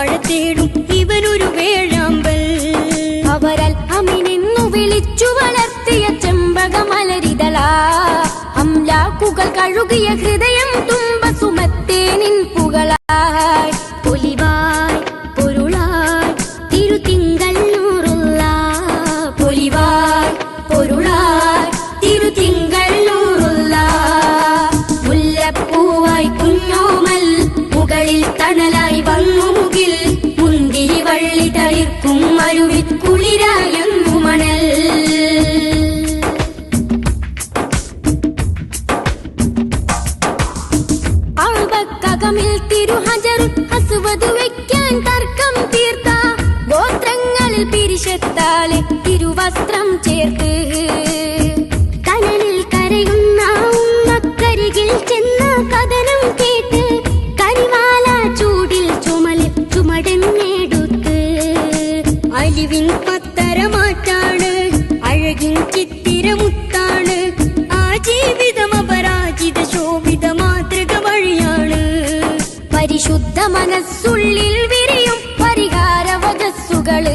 വാഴത്തേടും ഇവനൊരു വേഴാമ്പൽ. അവരാൽ അമിനെന്നു വിളിച്ചു വളർത്തിയ ചെമ്പകമലരിതളാ. അംലാക്കുകൾ കഴുകിയ ഹൃദയം തുമ്പ സുമത്തേനിൻ പുകളായി. പൊലിവായ് പൊരുളായ് തിരുതിങ്കൾ നൂറുള്ള. പൊലിവായ് പൊരുളായ് തിരുതിങ്കൾ നൂറുള്ള. മുല്ലപ്പൂവായി കുഞ്ഞോമൽ മുകളിൽ തണലായി വന്നു മുകിൽ. മുന്തിരി വള്ളി തളിർക്കും മരുവിൽ കുളിരായെന്നു മണൽ. അഴുവക്കകമിൽ തിരുഹജറുൽ അസ്വദ് വയ്ക്കാൻ തർക്കം തീർത്ത. ഗോത്രങ്ങളിൽ പിരിശത്താലെ തിരുവസ്ത്രം ചേർത്ത്. കനലിൽ കരയുന്ന ഉമ്മക്കരികിൽ ചെന്ന കഥനം കേട്ട്. കരിമാല ചൂടിൽ ചുമടെന്നെടുത്ത്. അലിവിൻ പത്തരമാറ്റാണ് അഴകിൻ ചിത്തിരമുത്താണ്. ആ ജീവിതം അപരാജിത ശോഭിത മാതൃക വഴിയാണ്. പരിശുദ്ധ മനസ്സുള്ളിൽ വിരിയും പരിഹാര വചസ്സുകള്.